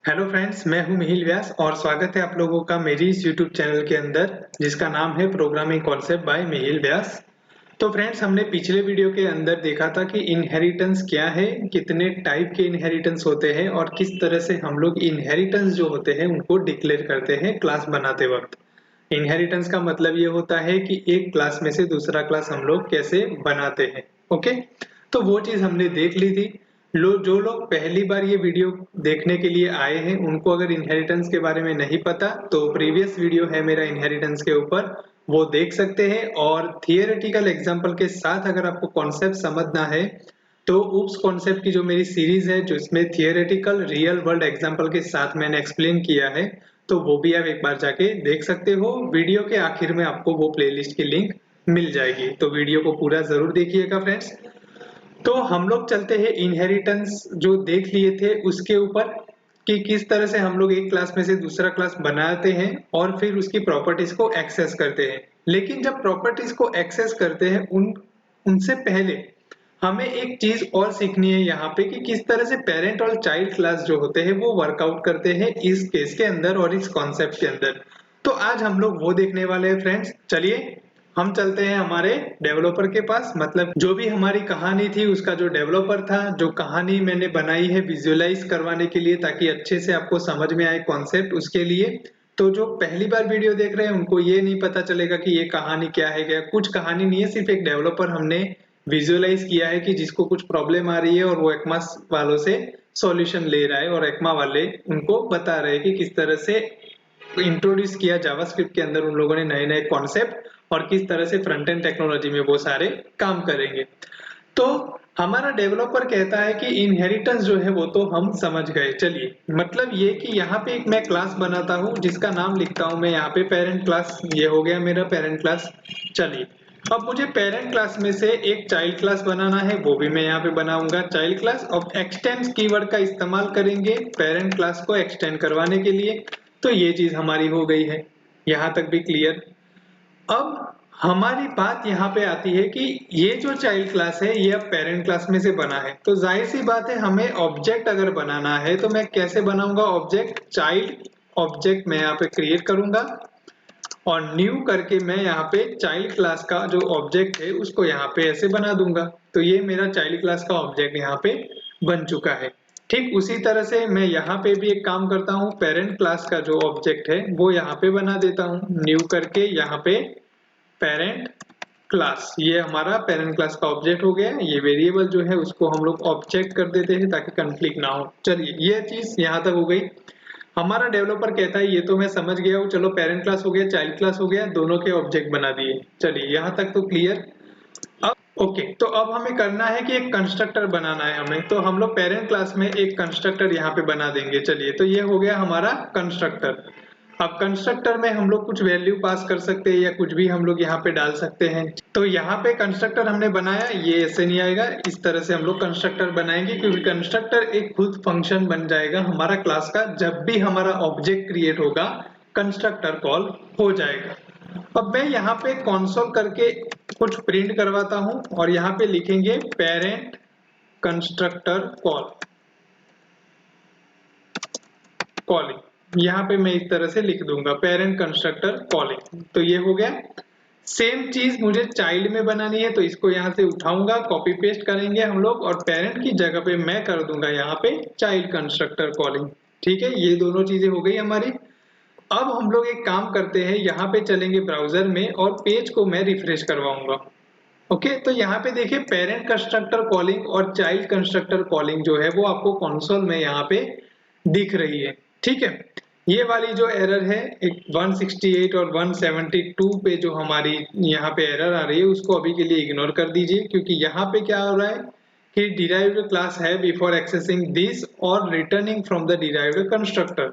Hello friends, मैं हूं मिहिल व्यास और स्वागत है आप लोगों का मेरी इस यूट्यूब चैनल के अंदर जिसका नाम है प्रोग्रामिंग कॉन्सेप्ट बाय मिहिल व्यास। तो फ्रेंड्स, हमने पिछले वीडियो के अंदर देखा था कि इनहेरिटेंस क्या है, कितने टाइप के इनहेरिटेंस होते हैं और किस तरह से हम लोग इनहेरिटेंस जो होते हैं उनको डिक्लेयर करते हैं क्लास बनाते वक्त। इनहेरिटेंस का मतलब ये होता है कि एक क्लास में से दूसरा क्लास हम लोग कैसे बनाते हैं। ओके, तो वो चीज हमने देख ली थी। जो लोग पहली बार ये वीडियो देखने के लिए आए हैं उनको अगर इनहेरिटेंस के बारे में नहीं पता तो प्रीवियस वीडियो है मेरा इनहेरिटेंस के ऊपर, वो देख सकते हैं। और थियोरेटिकल एग्जांपल के साथ अगर आपको कॉन्सेप्ट समझना है तो उप्स कॉन्सेप्ट की जो मेरी सीरीज है जिसमें थियोरेटिकल रियल वर्ल्ड एग्जांपल के साथ मैंने एक्सप्लेन किया है, तो वो भी आप एक बार जाके देख सकते हो। वीडियो के आखिर में आपको वो प्लेलिस्ट की लिंक मिल जाएगी, तो वीडियो को पूरा जरूर देखिएगा फ्रेंड्स। तो हम लोग चलते हैं इनहेरिटेंस जो देख लिए थे उसके ऊपर कि किस तरह से हम लोग एक क्लास में से दूसरा क्लास बनाते हैं और फिर उसकी प्रॉपर्टीज को एक्सेस करते हैं। लेकिन जब प्रॉपर्टीज को एक्सेस करते हैं उनसे पहले हमें एक चीज और सीखनी है यहाँ पे कि किस तरह से पेरेंट और चाइल्ड क्लास जो होते हैं वो वर्कआउट करते हैं इस केस के अंदर और इस कॉन्सेप्ट के अंदर। तो आज हम लोग वो देखने वाले हैं फ्रेंड्स। चलिए हम चलते हैं हमारे डेवलपर के पास, मतलब जो भी हमारी कहानी थी उसका जो डेवलपर था, जो कहानी मैंने बनाई है विजुअलाइज करवाने के लिए ताकि अच्छे से आपको समझ में आए कॉन्सेप्ट, उसके लिए। तो जो पहली बार वीडियो देख रहे हैं उनको ये नहीं पता चलेगा कि ये कहानी क्या है, क्या कुछ कहानी नहीं है, सिर्फ एक डेवलपर हमने विजुअलाइज किया है कि जिसको कुछ प्रॉब्लम आ रही है और वो एक्मा वालों से सॉल्यूशन ले रहा है और एक्मा वाले उनको बता रहे हैं कि किस तरह से इंट्रोड्यूस किया जावास्क्रिप्ट के अंदर उन लोगों ने नए नए कॉन्सेप्ट और किस तरह से फ्रंट एंड टेक्नोलॉजी में वो सारे काम करेंगे। तो हमारा डेवलपर कहता है कि इनहेरिटेंस जो है वो तो हम समझ गए। चलिए, मतलब ये कि यहाँ पे एक मैं क्लास बनाता हूँ जिसका नाम लिखता हूँ मैं यहाँ पे पेरेंट क्लास। ये हो गया मेरा पेरेंट क्लास। चलिए, अब मुझे पेरेंट क्लास में से एक चाइल्ड क्लास बनाना है, वो भी मैं यहाँ पे बनाऊंगा चाइल्ड क्लास। अब एक्सटेंड कीवर्ड का इस्तेमाल करेंगे पेरेंट क्लास को एक्सटेंड करवाने के लिए। तो ये चीज हमारी हो गई है, यहाँ तक भी क्लियर। अब हमारी बात यहाँ पे आती है कि ये जो चाइल्ड क्लास है ये अब पेरेंट क्लास में से बना है, तो जाहिर सी बात है हमें ऑब्जेक्ट अगर बनाना है तो मैं कैसे बनाऊंगा ऑब्जेक्ट। चाइल्ड ऑब्जेक्ट मैं यहाँ पे क्रिएट करूंगा और न्यू करके मैं यहाँ पे चाइल्ड क्लास का जो ऑब्जेक्ट है उसको यहाँ पे ऐसे बना दूंगा। तो ये मेरा चाइल्ड क्लास का ऑब्जेक्ट यहाँ पे बन चुका है। ठीक उसी तरह से मैं यहाँ पे भी एक काम करता हूँ, पेरेंट क्लास का जो ऑब्जेक्ट है वो यहाँ पे बना देता हूँ न्यू करके यहाँ पे पेरेंट क्लास। ये हमारा पेरेंट क्लास का ऑब्जेक्ट हो गया। ये वेरिएबल जो है उसको हम लोग ऑब्जेक्ट कर देते हैं ताकि कंफ्लिक्ट ना हो। चलिए, ये चीज यहाँ तक हो गई। हमारा डेवलपर कहता है ये तो मैं समझ गया हूँ, चलो पेरेंट क्लास हो गया चाइल्ड क्लास हो गया, दोनों के ऑब्जेक्ट बना दिए। चलिए, यहाँ तक तो क्लियर। अब ओके, तो अब हमें करना है कि एक कंस्ट्रक्टर बनाना है हमें, तो हम लोग पेरेंट क्लास में एक कंस्ट्रक्टर यहाँ पे बना देंगे। चलिए, तो ये हो गया हमारा कंस्ट्रक्टर। अब कंस्ट्रक्टर में हम लोग कुछ वैल्यू पास कर सकते हैं या कुछ भी हम लोग यहाँ पे डाल सकते हैं। तो यहाँ पे कंस्ट्रक्टर हमने बनाया, ये ऐसे नहीं आएगा, इस तरह से हम लोग कंस्ट्रक्टर बनाएंगे क्योंकि कंस्ट्रक्टर एक खुद फंक्शन बन जाएगा हमारा क्लास का। जब भी हमारा ऑब्जेक्ट क्रिएट होगा कंस्ट्रक्टर कॉल हो जाएगा। अब मैं यहाँ पे कंसोल करके कुछ प्रिंट करवाता हूँ और यहाँ पे लिखेंगे पेरेंट कंस्ट्रक्टर कॉलिंग। यहाँ पे मैं इस तरह से लिख दूंगा पेरेंट कंस्ट्रक्टर कॉलिंग। तो ये हो गया। सेम चीज मुझे चाइल्ड में बनानी है, तो इसको यहाँ से उठाऊंगा, कॉपी पेस्ट करेंगे हम लोग और पेरेंट की जगह पे मैं कर दूंगा यहाँ पे चाइल्ड कंस्ट्रक्टर कॉलिंग। ठीक है, ये दोनों चीजें हो गई हमारी। अब हम लोग एक काम करते हैं, यहाँ पे चलेंगे ब्राउजर में और पेज को मैं रिफ्रेश करवाऊंगा। ओके, तो यहाँ पे देखिए पेरेंट कंस्ट्रक्टर कॉलिंग और चाइल्ड कंस्ट्रक्टर कॉलिंग जो है वो आपको कंसोल में यहाँ पे दिख रही है। ठीक है, ये वाली जो एरर है एक 168 और 172 पे जो हमारी यहाँ पे एरर आ रही है उसको अभी के लिए इग्नोर कर दीजिए, क्योंकि यहाँ पे क्या हो रहा है कि डिराइव्ड क्लास है बिफोर एक्सेसिंग दिस और returning from the derived constructor.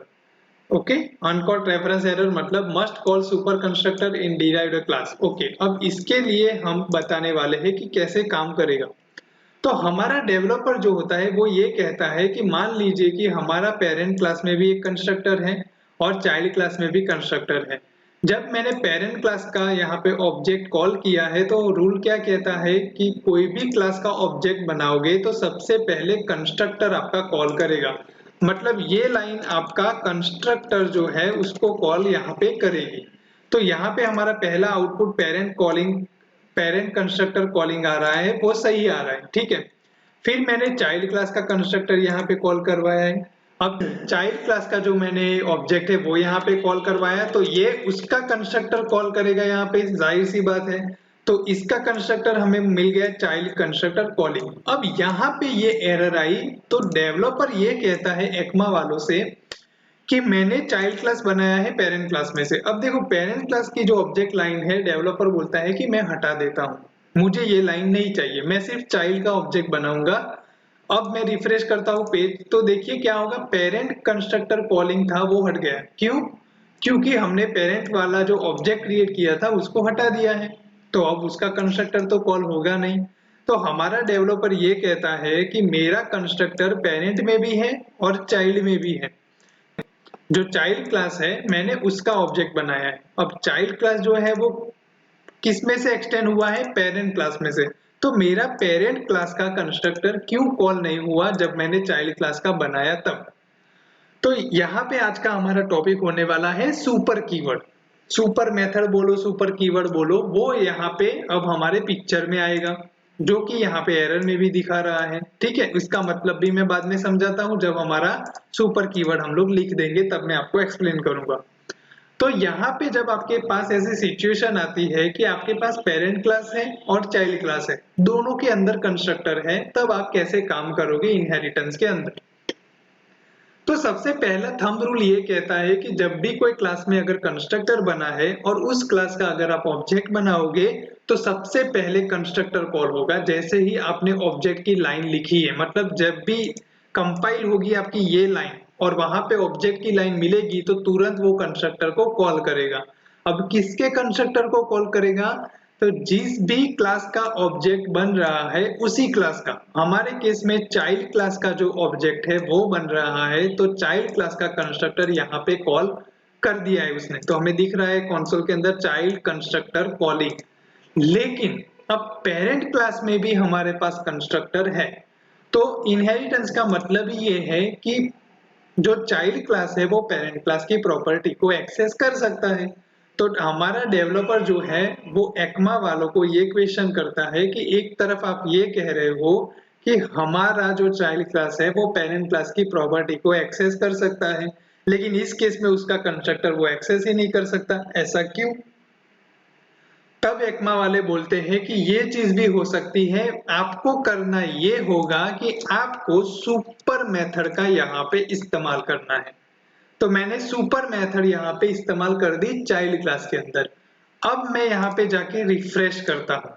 Okay, uncaught reference error मतलब मस्ट कॉल सुपर कंस्ट्रक्टर इन डिराइव्ड क्लास। ओके, अब इसके लिए हम बताने वाले हैं कि कैसे काम करेगा। तो हमारा डेवलपर जो होता है वो ये कहता है कि मान लीजिए कि हमारा पेरेंट क्लास में भी एक कंस्ट्रक्टर है और चाइल्ड क्लास में भी कंस्ट्रक्टर है। जब मैंने पेरेंट क्लास का यहाँ पे ऑब्जेक्ट कॉल किया है तो रूल क्या कहता है कि कोई भी क्लास का ऑब्जेक्ट बनाओगे तो सबसे पहले कंस्ट्रक्टर आपका कॉल करेगा। मतलब ये लाइन आपका कंस्ट्रक्टर जो है उसको कॉल यहाँ पे करेगी। तो यहाँ पे हमारा पहला आउटपुट पेरेंट कंस्ट्रक्टर कॉलिंग आ रहा है, वो सही आ रहा है, ठीक है। फिर मैंने चाइल्ड क्लास का कंस्ट्रक्टर यहाँ पे कॉल करवाया है। अब चाइल्ड क्लास का जो मैंने ऑब्जेक्ट है वो यहाँ पे कॉल करवाया, तो ये उसका कंस्ट्रक्टर कॉल करेगा यहाँ पे, जाहिर सी बात है। तो इसका कंस्ट्रक्टर हमें मिल गया चाइल्ड कंस्ट्रक्टर कॉलिंग। अब यहाँ पे ये एरर आई, तो डेवलपर ये कहता है एक्मा वालों से कि मैंने चाइल्ड क्लास बनाया है पेरेंट क्लास में से। अब देखो पेरेंट क्लास की जो ऑब्जेक्ट लाइन है, डेवलपर बोलता है कि मैं हटा देता हूँ, मुझे ये लाइन नहीं चाहिए, मैं सिर्फ चाइल्ड का ऑब्जेक्ट बनाऊंगा। अब मैं रिफ्रेश करता हूँ पेज, तो देखिए क्या होगा, पेरेंट कंस्ट्रक्टर कॉलिंग था वो हट गया। क्यों? क्योंकि हमने पेरेंट वाला जो ऑब्जेक्ट क्रिएट किया था उसको हटा दिया है, तो अब उसका कंस्ट्रक्टर तो कॉल होगा नहीं। तो हमारा डेवलपर ये कहता है कि मेरा कंस्ट्रक्टर पेरेंट में भी है और चाइल्ड में भी है। जो चाइल्ड क्लास है मैंने उसका ऑब्जेक्ट बनाया है। अब चाइल्ड क्लास जो है वो किस में से एक्सटेंड हुआ है, पेरेंट क्लास में से। तो मेरा पेरेंट क्लास का कंस्ट्रक्टर क्यों कॉल नहीं हुआ जब मैंने चाइल्ड क्लास का बनाया तब। तो यहाँ पे आज का हमारा टॉपिक होने वाला है सुपर कीवर्ड। सुपर मेथड बोलो, सुपर कीवर्ड बोलो, वो यहाँ पे अब हमारे पिक्चर में आएगा, जो कि यहाँ पे एरर में भी दिखा रहा है, ठीक है। इसका मतलब भी मैं बाद में समझाता हूँ, जब हमारा सुपर कीवर्ड हम लोग लिख देंगे तब मैं आपको एक्सप्लेन करूंगा। तो यहाँ पे जब आपके पास ऐसी सिचुएशन आती है कि आपके पास पेरेंट क्लास है और चाइल्ड क्लास है, दोनों के अंदर कंस्ट्रक्टर है, तब आप कैसे काम करोगे इनहेरिटेंस के अंदर। तो सबसे पहला थंब रूल ये कहता है कि जब भी कोई क्लास में अगर कंस्ट्रक्टर बना है और उस क्लास का अगर आप ऑब्जेक्ट बनाओगे, तो सबसे पहले कंस्ट्रक्टर कॉल होगा जैसे ही आपने ऑब्जेक्ट की लाइन लिखी है। मतलब जब भी कंपाइल होगी आपकी ये लाइन और वहां पे ऑब्जेक्ट की लाइन मिलेगी, तो तुरंत वो कंस्ट्रक्टर को कॉल करेगा। अब किसके कंस्ट्रक्टर को कॉल करेगा, तो जिस भी क्लास का ऑब्जेक्ट बन रहा है उसी क्लास का, हमारे केस में चाइल्ड क्लास का जो ऑब्जेक्ट है वो बन रहा है, तो चाइल्ड क्लास का कंस्ट्रक्टर यहाँ पे कॉल कर दिया है उसने। तो हमें दिख रहा है कंसोल के अंदर चाइल्ड कंस्ट्रक्टर कॉलिंग। लेकिन अब पेरेंट क्लास में भी हमारे पास कंस्ट्रक्टर है। तो इनहेरिटेंस का मतलब ये है कि जो चाइल्ड क्लास है वो पेरेंट क्लास की प्रॉपर्टी को एक्सेस कर सकता है। तो हमारा डेवलपर जो है वो एक्मा वालों को ये क्वेश्चन करता है कि एक तरफ आप ये कह रहे हो कि हमारा जो चाइल्ड क्लास है वो पेरेंट क्लास की प्रॉपर्टी को एक्सेस कर सकता है, लेकिन इस केस में उसका कंस्ट्रक्टर वो एक्सेस ही नहीं कर सकता, ऐसा क्यों। तब एक्मा वाले बोलते हैं कि ये चीज भी हो सकती है, आपको करना ये होगा कि आपको सुपर मेथड का यहाँ पे इस्तेमाल करना है। तो मैंने सुपर मेथड यहाँ पे इस्तेमाल कर दी चाइल्ड क्लास के अंदर। अब मैं यहाँ पे जाके रिफ्रेश करता हूँ,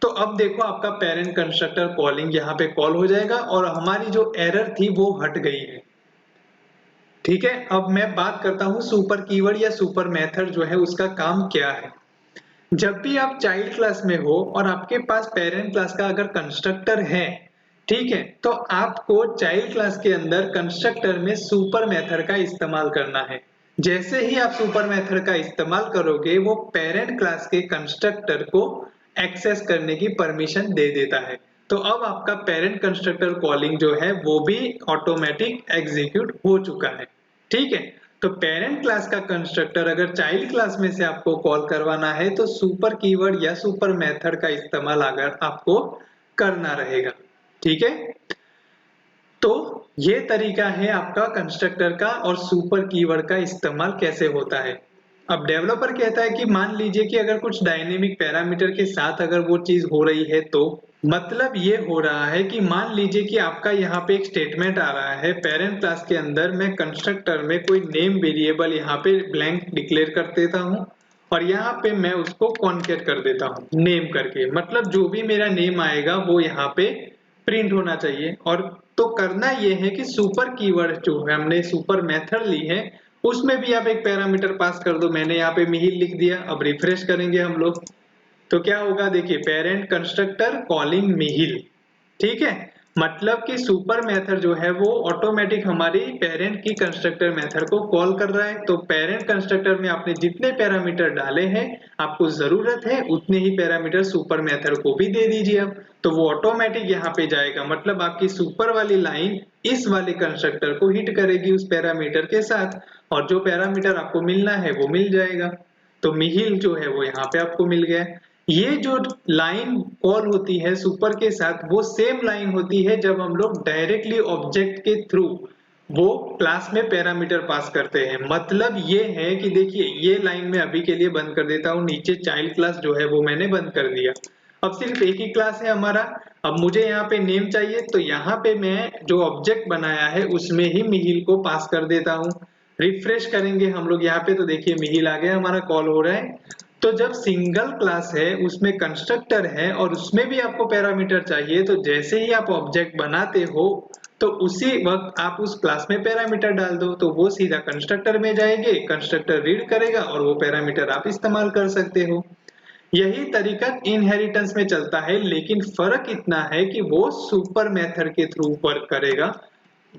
तो अब देखो आपका पेरेंट कंस्ट्रक्टर कॉलिंग यहाँ पे कॉल हो जाएगा और हमारी जो एरर थी वो हट गई है, ठीक है। अब मैं बात करता हूँ सुपर कीवर्ड या सुपर मेथड जो है उसका काम क्या है। जब भी आप चाइल्ड क्लास में हो और आपके पास पेरेंट क्लास का अगर कंस्ट्रक्टर है, ठीक है, तो आपको चाइल्ड क्लास के अंदर कंस्ट्रक्टर में सुपर मेथड का इस्तेमाल करना है। जैसे ही आप सुपर मेथड का इस्तेमाल करोगे, वो पेरेंट क्लास के कंस्ट्रक्टर को एक्सेस करने की परमिशन दे देता है। तो अब आपका पेरेंट कंस्ट्रक्टर कॉलिंग जो है वो भी ऑटोमेटिक एग्जीक्यूट हो चुका है, ठीक है। तो पेरेंट क्लास का कंस्ट्रक्टर अगर चाइल्ड क्लास में से आपको कॉल करवाना है, तो सुपर कीवर्ड या सुपर मेथड का इस्तेमाल अगर आपको करना रहेगा, ठीक है। तो ये तरीका है आपका कंस्ट्रक्टर का और सुपर कीवर्ड का इस्तेमाल कैसे होता है। अब डेवलपर कहता है कि मान लीजिए कि अगर कुछ डायनेमिक पैरामीटर के साथ अगर वो चीज हो रही है, तो मतलब ये हो रहा है कि मान लीजिए कि आपका यहाँ पे एक स्टेटमेंट आ रहा है पेरेंट क्लास के अंदर, मैं कंस्ट्रक्टर में कोई नेम वेरिएबल यहाँ पे ब्लैंक डिक्लेयर कर देता हूँ और यहाँ पे मैं उसको कॉन्केट कर देता हूँ नेम करके। मतलब जो भी मेरा नेम आएगा वो यहाँ पे प्रिंट होना चाहिए। और तो करना ये है कि सुपर कीवर्ड जो है हमने सुपर मेथड ली है उसमें भी आप एक पैरामीटर पास कर दो। मैंने यहाँ पे मिहिर लिख दिया। अब रिफ्रेश करेंगे हम लोग, तो क्या होगा, देखिए पेरेंट कंस्ट्रक्टर कॉलिंग मिहिर, ठीक है। मतलब कि सुपर मेथड जो है वो ऑटोमेटिक हमारी पेरेंट की कंस्ट्रक्टर मेथड को कॉल कर रहा है। तो पेरेंट कंस्ट्रक्टर में आपने जितने पैरामीटर डाले हैं, आपको जरूरत है उतने ही पैरामीटर सुपर मेथड को भी दे दीजिए। अब तो वो ऑटोमेटिक यहाँ पे जाएगा, मतलब आपकी सुपर वाली लाइन इस वाले कंस्ट्रक्टर को हिट करेगी उस पैरामीटर के साथ, और जो पैरामीटर आपको मिलना है वो मिल जाएगा। तो मिहिल जो है वो यहाँ पे आपको मिल गया। ये जो लाइन कॉल होती है सुपर के साथ, वो सेम लाइन होती है जब हम लोग डायरेक्टली ऑब्जेक्ट के थ्रू वो क्लास में पैरामीटर पास करते हैं। मतलब ये है कि देखिए, ये लाइन में अभी के लिए बंद कर देता हूँ, नीचे चाइल्ड क्लास जो है वो मैंने बंद कर दिया। अब सिर्फ एक ही क्लास है हमारा। अब मुझे यहाँ पे नेम चाहिए, तो यहाँ पे मैं जो ऑब्जेक्ट बनाया है उसमें ही मिहिल को पास कर देता हूँ। रिफ्रेश करेंगे हम लोग यहाँ पे, तो देखिए मिहिल आ गया, हमारा कॉल हो रहा है। तो जब सिंगल क्लास है, उसमें कंस्ट्रक्टर है और उसमें भी आपको पैरामीटर चाहिए, तो जैसे ही आप ऑब्जेक्ट बनाते हो तो उसी वक्त आप उस क्लास में पैरामीटर डाल दो, तो वो सीधा कंस्ट्रक्टर में जाएंगे, कंस्ट्रक्टर रीड करेगा और वो पैरामीटर आप इस्तेमाल कर सकते हो। यही तरीका इनहेरिटेंस में चलता है, लेकिन फर्क इतना है कि वो सुपर मेथड के थ्रू वर्क करेगा,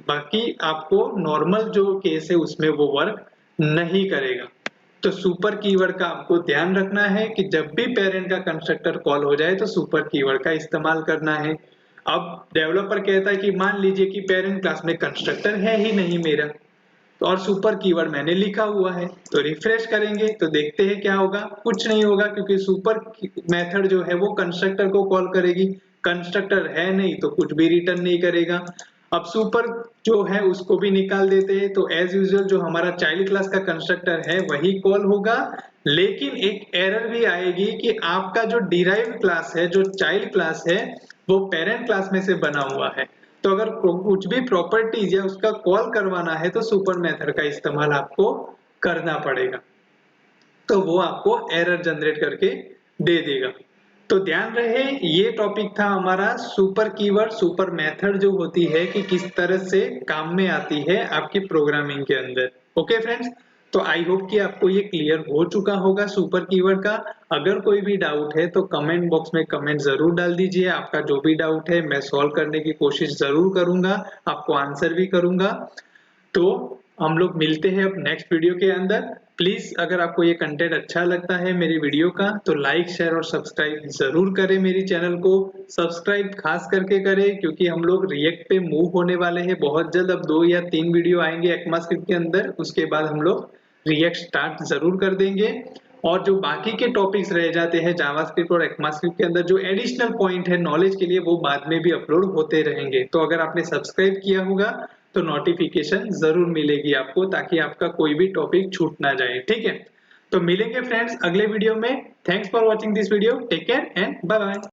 बाकी आपको नॉर्मल जो केस है उसमें वो वर्क नहीं करेगा। तो सुपर कीवर्ड का आपको ध्यान रखना है कि जब भी पेरेंट का कंस्ट्रक्टर कॉल हो जाए तो सुपर कीवर्ड का इस्तेमाल करना है। अब डेवलपर कहता है कि मान लीजिए कि पेरेंट क्लास में कंस्ट्रक्टर है ही नहीं मेरा, तो और सुपर कीवर्ड मैंने लिखा हुआ है, तो रिफ्रेश करेंगे तो देखते हैं क्या होगा। कुछ नहीं होगा, क्योंकि सुपर मेथड जो है वो कंस्ट्रक्टर को कॉल करेगी, कंस्ट्रक्टर है नहीं तो कुछ भी रिटर्न नहीं करेगा। अब सुपर जो है उसको भी निकाल देते हैं, तो एज यूजुअल जो हमारा चाइल्ड क्लास का कंस्ट्रक्टर है वही कॉल होगा। लेकिन एक एरर भी आएगी कि आपका जो डिराइव्ड क्लास है, जो चाइल्ड क्लास है, वो पेरेंट क्लास में से बना हुआ है। तो अगर कुछ भी प्रॉपर्टीज या उसका कॉल करवाना है तो सुपर मेथड का इस्तेमाल आपको करना पड़ेगा, तो वो आपको एरर जनरेट करके दे देगा। तो ध्यान रहे, ये टॉपिक था हमारा सुपर कीवर्ड, सुपर मेथड जो होती है कि किस तरह से काम में आती है आपकी प्रोग्रामिंग के अंदर। ओके फ्रेंड्स, तो आई होप कि आपको ये क्लियर हो चुका होगा सुपर कीवर्ड का। अगर कोई भी डाउट है तो कमेंट बॉक्स में कमेंट जरूर डाल दीजिए। आपका जो भी डाउट है मैं सॉल्व करने की कोशिश जरूर करूंगा, आपको आंसर भी करूंगा। तो हम लोग मिलते हैं अब नेक्स्ट वीडियो के अंदर। प्लीज अगर आपको ये कंटेंट अच्छा लगता है मेरी वीडियो का, तो लाइक शेयर और सब्सक्राइब जरूर करें। मेरी चैनल को सब्सक्राइब खास करके करें, क्योंकि हम लोग रिएक्ट पे मूव होने वाले हैं बहुत जल्द। अब 2 या 3 वीडियो आएंगे ECMAScript के अंदर, उसके बाद हम लोग रिएक्ट स्टार्ट जरूर कर देंगे। और जो बाकी के टॉपिक्स रह जाते हैं जावास्क्रिप्ट और ECMAScript के अंदर, जो एडिशनल पॉइंट है नॉलेज के लिए, वो बाद में भी अपलोड होते रहेंगे। तो अगर आपने सब्सक्राइब किया होगा तो नोटिफिकेशन जरूर मिलेगी आपको, ताकि आपका कोई भी टॉपिक छूट ना जाए। ठीक है, तो मिलेंगे फ्रेंड्स अगले वीडियो में। Thanks for watching this video, take care and bye bye.